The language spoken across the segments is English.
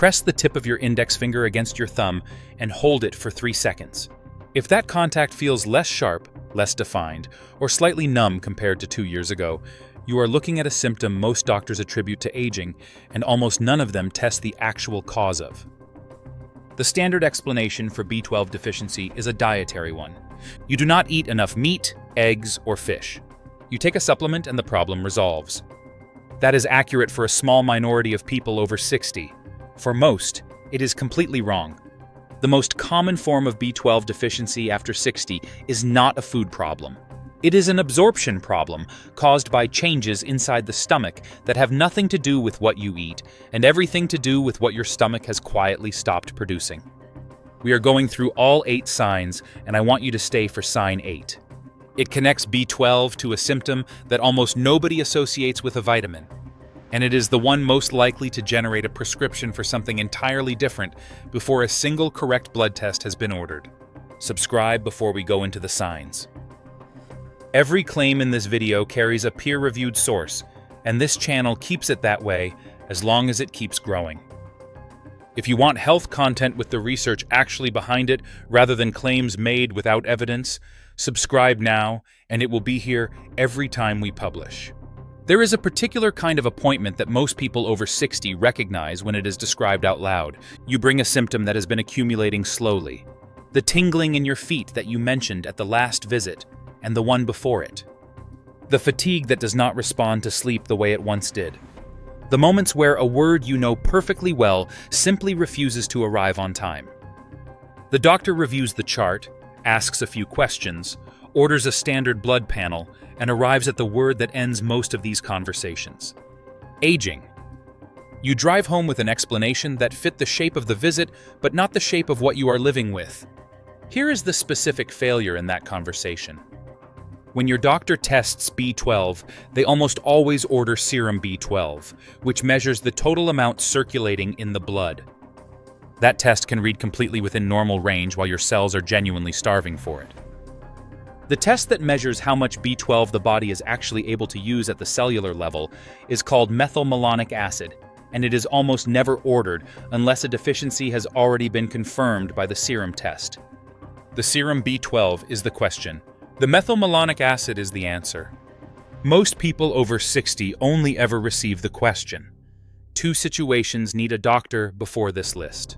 Press the tip of your index finger against your thumb and hold it for 3 seconds. If that contact feels less sharp, less defined, or slightly numb compared to 2 years ago, you are looking at a symptom most doctors attribute to aging, and almost none of them test the actual cause of. The standard explanation for B12 deficiency is a dietary one. You do not eat enough meat, eggs, or fish. You take a supplement and the problem resolves. That is accurate for a small minority of people over 60. For most, it is completely wrong. The most common form of B12 deficiency after 60 is not a food problem. It is an absorption problem caused by changes inside the stomach that have nothing to do with what you eat and everything to do with what your stomach has quietly stopped producing. We are going through all 8 signs, and I want you to stay for sign 8. It connects B12 to a symptom that almost nobody associates with a vitamin, and it is the one most likely to generate a prescription for something entirely different before a single correct blood test has been ordered. Subscribe before we go into the signs. Every claim in this video carries a peer-reviewed source, and this channel keeps it that way as long as it keeps growing. If you want health content with the research actually behind it rather than claims made without evidence, subscribe now, and it will be here every time we publish. There is a particular kind of appointment that most people over 60 recognize when it is described out loud. You bring a symptom that has been accumulating slowly. The tingling in your feet that you mentioned at the last visit, and the one before it. The fatigue that does not respond to sleep the way it once did. The moments where a word you know perfectly well simply refuses to arrive on time. The doctor reviews the chart, asks a few questions, orders a standard blood panel, and arrives at the word that ends most of these conversations. Aging. You drive home with an explanation that fit the shape of the visit, but not the shape of what you are living with. Here is the specific failure in that conversation. When your doctor tests B12, they almost always order serum B12, which measures the total amount circulating in the blood. That test can read completely within normal range while your cells are genuinely starving for it. The test that measures how much B12 the body is actually able to use at the cellular level is called methylmalonic acid, and it is almost never ordered unless a deficiency has already been confirmed by the serum test. The serum B12 is the question. The methylmalonic acid is the answer. Most people over 60 only ever receive the question. 2 situations need a doctor before this list.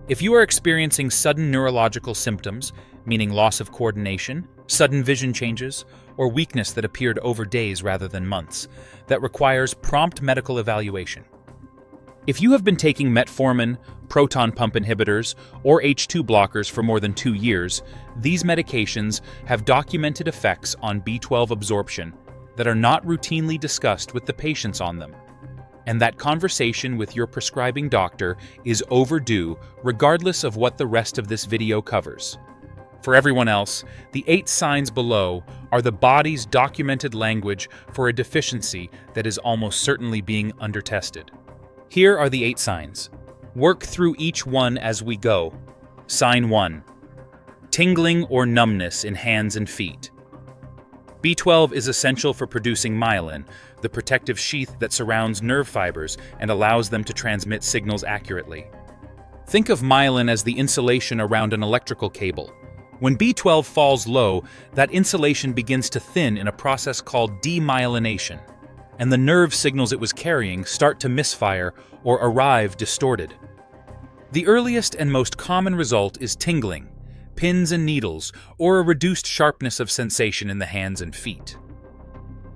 If you are experiencing sudden neurological symptoms, meaning loss of coordination, sudden vision changes, or weakness that appeared over days rather than months, that requires prompt medical evaluation. If you have been taking metformin, proton pump inhibitors, or H2 blockers for more than 2 years, these medications have documented effects on B12 absorption that are not routinely discussed with the patients on them. And that conversation with your prescribing doctor is overdue regardless of what the rest of this video covers. For everyone else, the 8 signs below are the body's documented language for a deficiency that is almost certainly being undertested. Here are the 8 signs. Work through each one as we go. Sign 1. Tingling or numbness in hands and feet. B12 is essential for producing myelin, the protective sheath that surrounds nerve fibers and allows them to transmit signals accurately. Think of myelin as the insulation around an electrical cable. When B12 falls low, that insulation begins to thin in a process called demyelination, and the nerve signals it was carrying start to misfire or arrive distorted. The earliest and most common result is tingling, pins and needles, or a reduced sharpness of sensation in the hands and feet.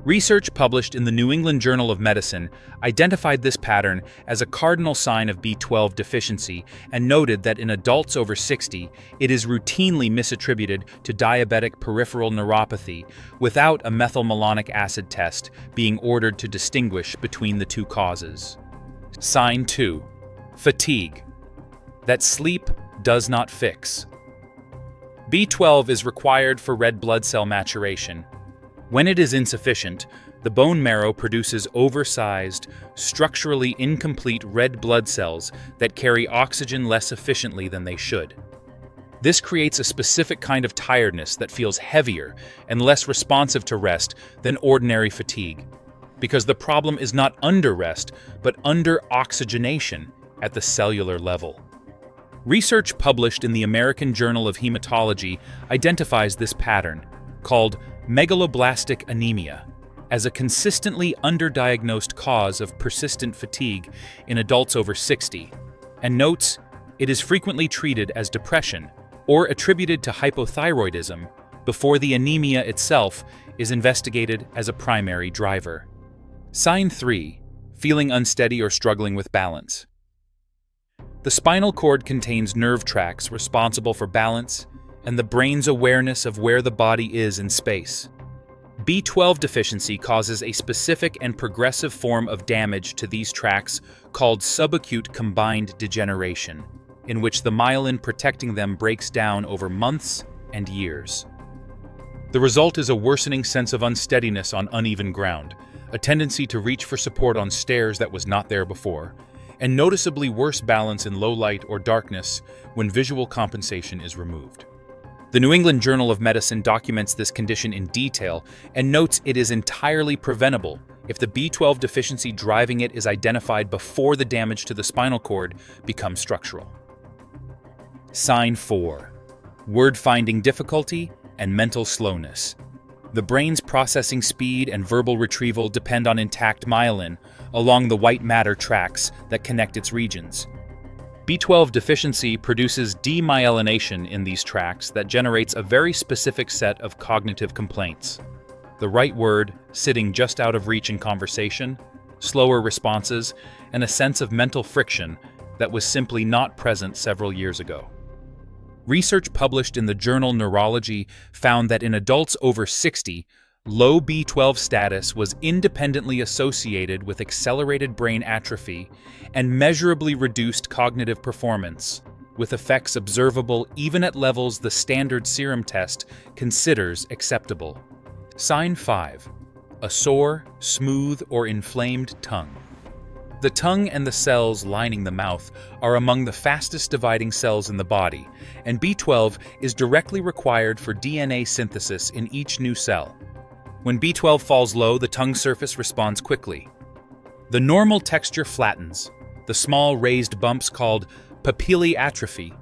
Research published in the New England Journal of Medicine identified this pattern as a cardinal sign of B12 deficiency and noted that in adults over 60, it is routinely misattributed to diabetic peripheral neuropathy without a methylmalonic acid test being ordered to distinguish between the 2 causes. Sign 2. Fatigue. That sleep does not fix. B12 is required for red blood cell maturation. When it is insufficient, the bone marrow produces oversized, structurally incomplete red blood cells that carry oxygen less efficiently than they should. This creates a specific kind of tiredness that feels heavier and less responsive to rest than ordinary fatigue, because the problem is not under rest, but under oxygenation, at the cellular level. Research published in the American Journal of Hematology identifies this pattern, called megaloblastic anemia, as a consistently underdiagnosed cause of persistent fatigue in adults over 60, and notes it is frequently treated as depression or attributed to hypothyroidism before the anemia itself is investigated as a primary driver. Sign 3. Feeling unsteady or struggling with balance. The spinal cord contains nerve tracts responsible for balance and the brain's awareness of where the body is in space. B12 deficiency causes a specific and progressive form of damage to these tracts called subacute combined degeneration, in which the myelin protecting them breaks down over months and years. The result is a worsening sense of unsteadiness on uneven ground, a tendency to reach for support on stairs that was not there before, and noticeably worse balance in low light or darkness when visual compensation is removed. The New England Journal of Medicine documents this condition in detail and notes it is entirely preventable if the B12 deficiency driving it is identified before the damage to the spinal cord becomes structural. Sign 4. Word-finding difficulty and mental slowness. The brain's processing speed and verbal retrieval depend on intact myelin along the white matter tracts that connect its regions. B12 deficiency produces demyelination in these tracts that generates a very specific set of cognitive complaints. The right word sitting just out of reach in conversation, slower responses, and a sense of mental friction that was simply not present several years ago. Research published in the journal Neurology found that in adults over 60, low B12 status was independently associated with accelerated brain atrophy and measurably reduced cognitive performance, with effects observable even at levels the standard serum test considers acceptable. Sign 5. A sore, smooth, or inflamed tongue. The tongue and the cells lining the mouth are among the fastest dividing cells in the body, and B12 is directly required for DNA synthesis in each new cell. When B12 falls low, the tongue surface responds quickly. The normal texture flattens, the small raised bumps called papillae atrophy,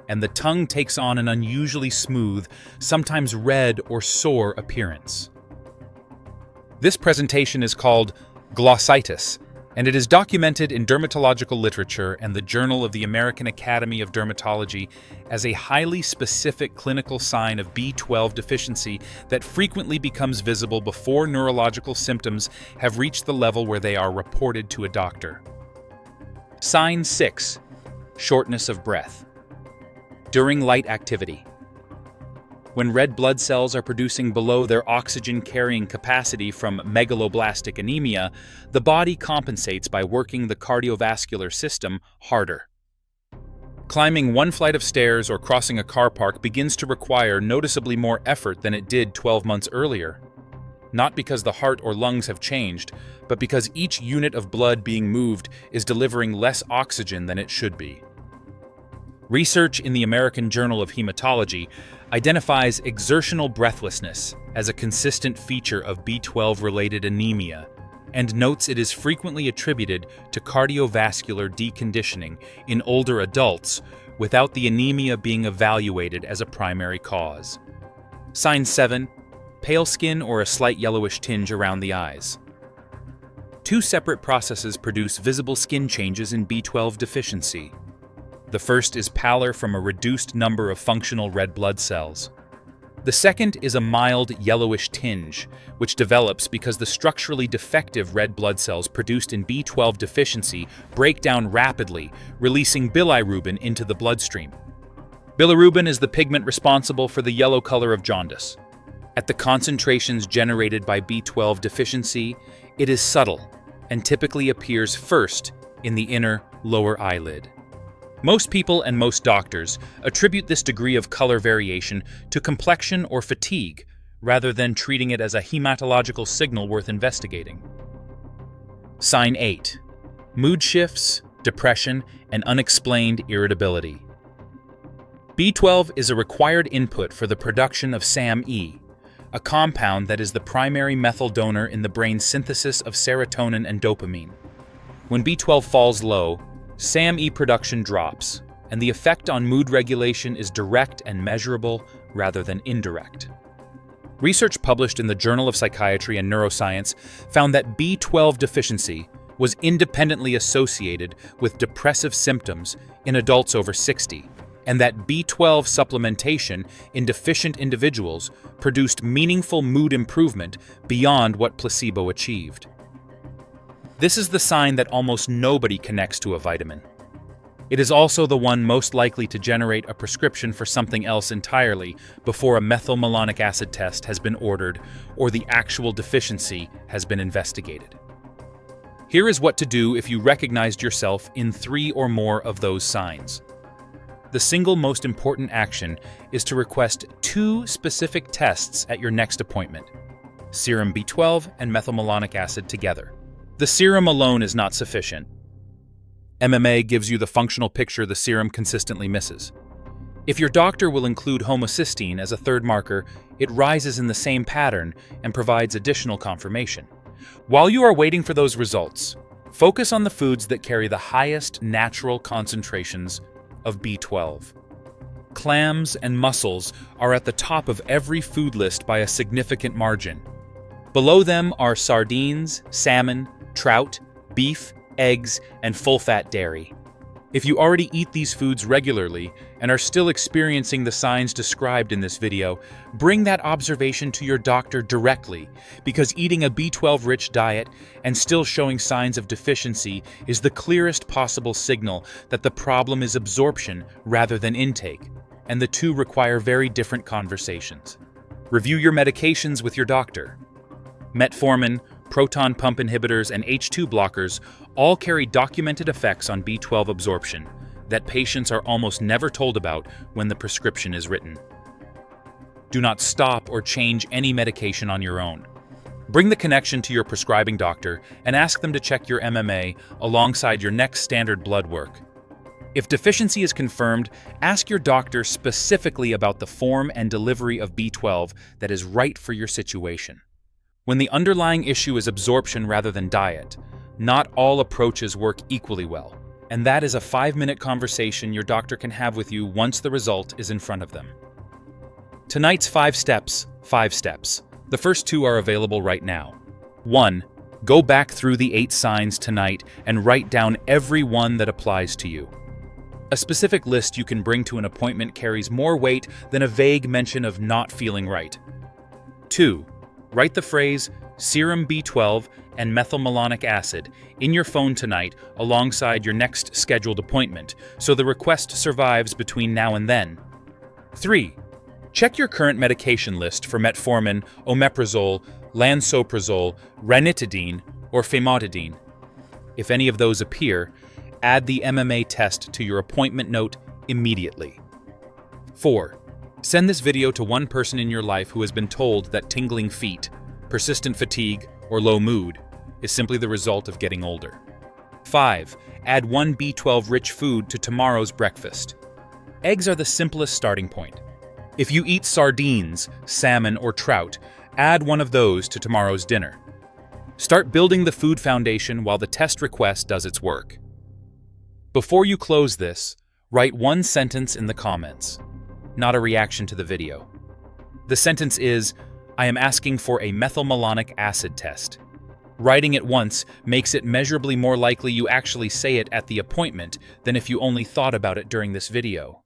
and the tongue takes on an unusually smooth, sometimes red or sore appearance. This presentation is called glossitis, and it is documented in dermatological literature and the Journal of the American Academy of Dermatology as a highly specific clinical sign of B12 deficiency that frequently becomes visible before neurological symptoms have reached the level where they are reported to a doctor. Sign 6. Shortness of breath. During light activity. When red blood cells are producing below their oxygen-carrying capacity from megaloblastic anemia, the body compensates by working the cardiovascular system harder. Climbing one flight of stairs or crossing a car park begins to require noticeably more effort than it did 12 months earlier. Not because the heart or lungs have changed, but because each unit of blood being moved is delivering less oxygen than it should be. Research in the American Journal of Hematology identifies exertional breathlessness as a consistent feature of B12-related anemia and notes it is frequently attributed to cardiovascular deconditioning in older adults without the anemia being evaluated as a primary cause. Sign 7. Pale skin or a slight yellowish tinge around the eyes. Two separate processes produce visible skin changes in B12 deficiency. The first is pallor from a reduced number of functional red blood cells. The second is a mild yellowish tinge, which develops because the structurally defective red blood cells produced in B12 deficiency break down rapidly, releasing bilirubin into the bloodstream. Bilirubin is the pigment responsible for the yellow color of jaundice. At the concentrations generated by B12 deficiency, it is subtle and typically appears first in the inner lower eyelid. Most people and most doctors attribute this degree of color variation to complexion or fatigue, rather than treating it as a hematological signal worth investigating. Sign 8. Mood shifts, depression, and unexplained irritability. B12 is a required input for the production of SAMe, a compound that is the primary methyl donor in the brain's synthesis of serotonin and dopamine. When B12 falls low, SAM-E production drops, and the effect on mood regulation is direct and measurable rather than indirect. Research published in the Journal of Psychiatry and Neuroscience found that B12 deficiency was independently associated with depressive symptoms in adults over 60, and that B12 supplementation in deficient individuals produced meaningful mood improvement beyond what placebo achieved. This is the sign that almost nobody connects to a vitamin. It is also the one most likely to generate a prescription for something else entirely before a methylmalonic acid test has been ordered or the actual deficiency has been investigated. Here is what to do if you recognized yourself in 3 or more of those signs. The single most important action is to request 2 specific tests at your next appointment: serum B12 and methylmalonic acid together. The serum alone is not sufficient. MMA gives you the functional picture the serum consistently misses. If your doctor will include homocysteine as a third marker, it rises in the same pattern and provides additional confirmation. While you are waiting for those results, focus on the foods that carry the highest natural concentrations of B12. Clams and mussels are at the top of every food list by a significant margin. Below them are sardines, salmon, trout, beef, eggs, and full-fat dairy. If you already eat these foods regularly and are still experiencing the signs described in this video, bring that observation to your doctor directly, because eating a B12-rich diet and still showing signs of deficiency is the clearest possible signal that the problem is absorption rather than intake, and the two require very different conversations. Review your medications with your doctor. Metformin, proton pump inhibitors, and H2 blockers all carry documented effects on B12 absorption that patients are almost never told about when the prescription is written. Do not stop or change any medication on your own. Bring the connection to your prescribing doctor and ask them to check your MMA alongside your next standard blood work. If deficiency is confirmed, ask your doctor specifically about the form and delivery of B12 that is right for your situation. When the underlying issue is absorption rather than diet, not all approaches work equally well, and that is a 5-minute conversation your doctor can have with you once the result is in front of them. Tonight's 5 steps. The first 2 are available right now. 1. Go back through the 8 signs tonight and write down every one that applies to you. A specific list you can bring to an appointment carries more weight than a vague mention of not feeling right. 2. Write the phrase serum B12 and methylmalonic acid in your phone tonight alongside your next scheduled appointment, so the request survives between now and then. 3. Check your current medication list for metformin, omeprazole, lansoprazole, ranitidine, or famotidine. If any of those appear, add the MMA test to your appointment note immediately. 4. Send this video to one person in your life who has been told that tingling feet, persistent fatigue, or low mood is simply the result of getting older. 5. Add 1 B12-rich food to tomorrow's breakfast. Eggs are the simplest starting point. If you eat sardines, salmon, or trout, add one of those to tomorrow's dinner. Start building the food foundation while the test request does its work. Before you close this, write 1 sentence in the comments, not a reaction to the video. The sentence is, "I am asking for a methylmalonic acid test." Writing it once makes it measurably more likely you actually say it at the appointment than if you only thought about it during this video.